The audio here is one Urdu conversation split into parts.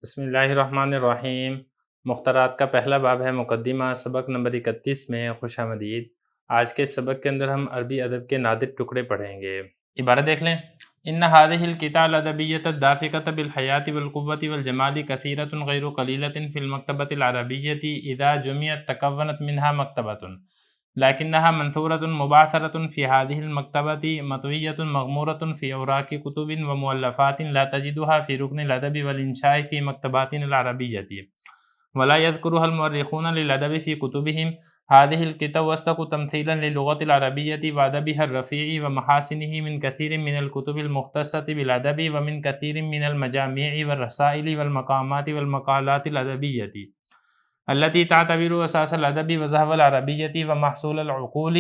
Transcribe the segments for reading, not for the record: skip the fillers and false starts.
بسم اللہ الرحمن الرحیم۔ مخترات کا پہلا باب ہے مقدمہ، سبق نمبر 31 میں خوش آمدید۔ آج کے سبق کے اندر ہم عربی ادب کے نادر ٹکڑے پڑھیں گے۔ عبارت دیکھ لیں۔ ان هذه الكتاب الادبیۃ الدافقۃ بالحیات والقوۃ والجمال کثیرۃ غیر قلیلۃ فی المکتبۃ العربیۃ اذا جمعت تکونت منها مکتبۃ لكنها منثورة مبعثرة في هذه المكتبة مطوية مغمورة في أوراق كتب ومؤلفات لا تجدها في ركن الأدب والإنشاء في مكتباتنا العربية ولا يذكرها المؤرخون للأدب في كتبهم. هذه الكتب وثق تمثيلا للغة العربية وأدبها الرفيع ومحاسنه من كثير من الكتب المختصة بالأدب ومن كثير من المجامع والرسائل والمقامات والمقالات الأدبية التي تعتبر أساس الأدب وذهب العربية ومحصول العقول.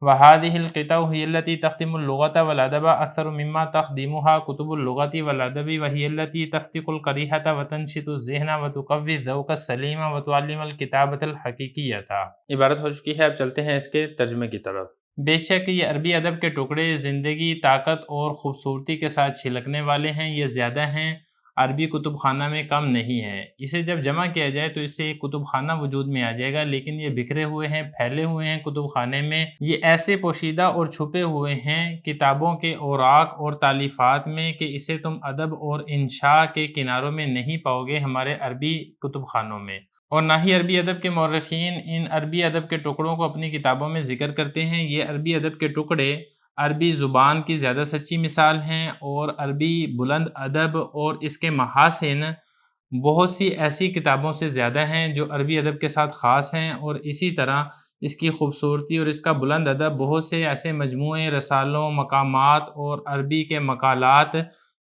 وهذه الكتب هي التي تخدم اللغة والأدب أكثر مما تخدمها كتب اللغة والأدب، وهي التي تفتق القريحة وتنشط الذهن وتقوي الذوق السليم وتعلم الكتابة الحقيقية۔ عبارت ہو چکی ہے، اب چلتے ہیں اس کے ترجمے کی طرف۔ بے شک یہ عربی ادب کے ٹکڑے زندگی، طاقت اور خوبصورتی کے ساتھ چھلکنے والے ہیں، یہ زیادہ ہیں، عربی کتب خانہ میں کم نہیں ہے۔ اسے جب جمع کیا جائے تو اس سے ایک کتب خانہ وجود میں آ جائے گا، لیکن یہ بکھرے ہوئے ہیں، پھیلے ہوئے ہیں کتب خانے میں۔ یہ ایسے پوشیدہ اور چھپے ہوئے ہیں کتابوں کے اوراق اور تالیفات میں کہ اسے تم ادب اور انشاء کے کناروں میں نہیں پاؤ گے ہمارے عربی کتب خانوں میں۔ اور نہ ہی عربی ادب کے مورخین ان عربی ادب کے ٹکڑوں کو اپنی کتابوں میں ذکر کرتے ہیں۔ یہ عربی ادب کے ٹکڑے عربی زبان کی زیادہ سچی مثال ہیں، اور عربی بلند ادب اور اس کے محاسن بہت سی ایسی کتابوں سے زیادہ ہیں جو عربی ادب کے ساتھ خاص ہیں، اور اسی طرح اس کی خوبصورتی اور اس کا بلند ادب بہت سے ایسے مجموعے، رسالوں، مقامات اور عربی کے مقالات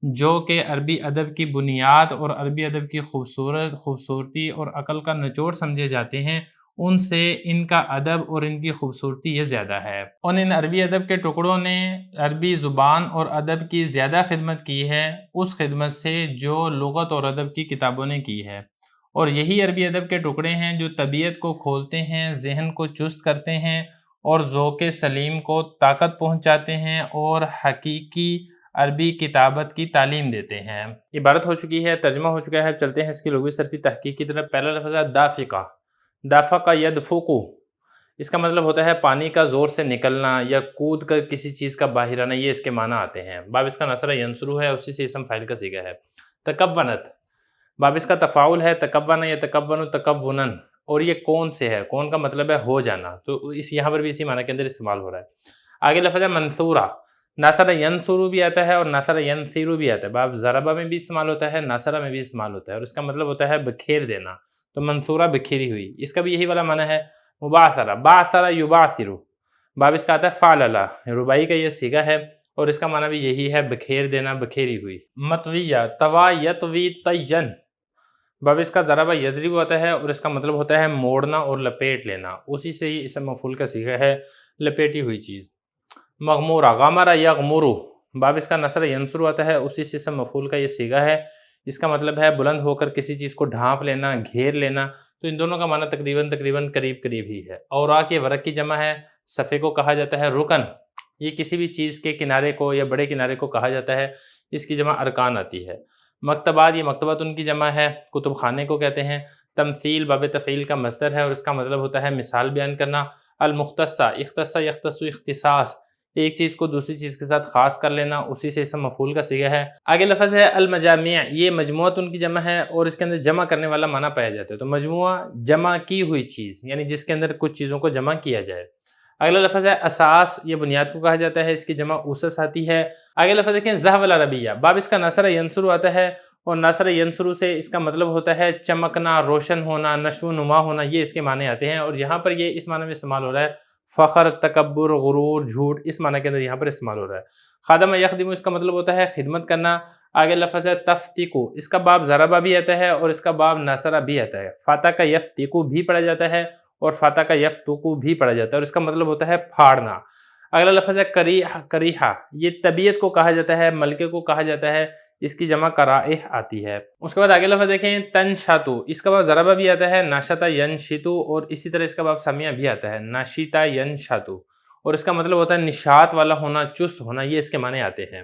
جو کہ عربی ادب کی بنیاد اور عربی ادب کی خوبصورتی اور عقل کا نچوڑ سمجھے جاتے ہیں، ان سے ان کا ادب اور ان کی خوبصورتی یہ زیادہ ہے۔ اور ان عربی ادب کے ٹکڑوں نے عربی زبان اور ادب کی زیادہ خدمت کی ہے اس خدمت سے جو لغت اور ادب کی کتابوں نے کی ہے۔ اور یہی عربی ادب کے ٹکڑے ہیں جو طبیعت کو کھولتے ہیں، ذہن کو چست کرتے ہیں، اور ذوق سلیم کو طاقت پہنچاتے ہیں، اور حقیقی عربی کتابت کی تعلیم دیتے ہیں۔ عبارت ہو چکی ہے، ترجمہ ہو چکا ہے، چلتے ہیں اس کی لغوی صرفی تحقیق کی طرف۔ پہلا لفظ ہے دافقہ۔ دافقہ یدفقو، اس کا مطلب ہوتا ہے پانی کا زور سے نکلنا یا کود کر کسی چیز کا باہر آنا، یہ اس کے معنی آتے ہیں۔ باب اس کا نصر ینصرو ہے، اسی سے اسم فاعل کا صیغہ ہے۔ تکونت، باب اس کا تفاعل ہے، تکون یتکون تکونن، اور یہ کون سے ہے، کون کا مطلب ہے ہو جانا، تو یہاں پر بھی اسی معنی کے اندر استعمال ہو رہا ہے۔ آگے لفظ ہے منصورہ۔ ناصر ینصرو بھی آتا ہے اور ناصر ینصرو بھی آتا ہے۔ باب ضربہ میں بھی استعمال ہوتا ہے، ناصرہ میں بھی استعمال ہوتا ہے، اور اس کا مطلب ہوتا ہے بکھیر دینا، تو منصورہ بکھیری ہوئی، اس کا بھی یہی والا معنی ہے۔ مبعثرہ، بعثرہ یبعثر، باب اس کا آتا ہے فعللہ، رباعی کا یہ صیغہ ہے، اور اس کا معنی بھی یہی ہے بکھیر دینا، بکھیری ہوئی۔ مطویہ، طویٰ یطوی طیًّ، باب اس کا ضربہ یضرب ہوتا ہے، اور اس کا مطلب ہوتا ہے موڑنا اور لپیٹ لینا، اسی سے ہی اسم مفعول کا صیغہ ہے، لپیٹی ہوئی چیز۔ مغمورہ، غمر یغمر، باب اس کا نصر ینصر آتا ہے، اسی سے اسم مفعول کا یہ صیغہ ہے، اس کا مطلب ہے بلند ہو کر کسی چیز کو ڈھانپ لینا، گھیر لینا، تو ان دونوں کا معنی تقریباً قریب ہی ہے۔ اوراق یہ ورق کی جمع ہے، صفحے کو کہا جاتا ہے رکن، یہ کسی بھی چیز کے کنارے کو یا بڑے کنارے کو کہا جاتا ہے، اس کی جمع ارکان آتی ہے۔ مکتبات، یہ مکتبات ان کی جمع ہے، کتب خانے کو کہتے ہیں۔ تمثیل باب تفعیل کا مصدر ہے، اور اس کا مطلب ہوتا ہے مثال بیان کرنا۔ المختصہ، اختص یختص اختصاص، ایک چیز کو دوسری چیز کے ساتھ خاص کر لینا، اسی سے اسم مفعول کا صیغہ ہے۔ آگے لفظ ہے المجامع، یہ مجموعات ان کی جمع ہے، اور اس کے اندر جمع کرنے والا معنی پایا جاتا ہے، تو مجموعہ جمع کی ہوئی چیز، یعنی جس کے اندر کچھ چیزوں کو جمع کیا جائے۔ اگلا لفظ ہے اساس، یہ بنیاد کو کہا جاتا ہے، اس کی جمع اسس آتی ہے۔ آگے لفظ دیکھیں ذہب العربیہ، باب اس کا نصر ینصر آتا ہے، اور نصر ینصر سے اس کا مطلب ہوتا ہے چمکنا، روشن ہونا، نشو و نما ہونا، یہ اس کے معنی آتے ہیں، اور یہاں پر یہ اس معنی میں استعمال ہو رہا ہے فخر، تکبر، غرور، جھوٹ، اس معنی کے اندر یہاں پر استعمال ہو رہا ہے۔ خادم یخدم، اس کا مطلب ہوتا ہے خدمت کرنا۔ آگے لفظ ہے تفتیقو، اس کا باب ضربہ بھی آتا ہے، اور اس کا باب نصرہ بھی آتا ہے۔ فاتح کا یفتیقو بھی پڑھا جاتا ہے، اور فاتح کا یفتوقو بھی پڑھا جاتا ہے، اور اس کا مطلب ہوتا ہے پھاڑنا۔ اگلا لفظ ہے کریحہ، یہ طبیعت کو کہا جاتا ہے، ملکے کو کہا جاتا ہے، اس کی جمع کرائح آتی ہے۔ اس کے بعد آگے لفظ دیکھیں تنشاتو، اس کا باب ضربہ بھی آتا ہے، ناشتا ینشتو، اور اسی طرح اس کا باب سمیہ بھی آتا ہے، ناشتا ینشاتو، اور اس کا مطلب ہوتا ہے نشاط والا ہونا، چست ہونا، یہ اس کے معنی آتے ہیں۔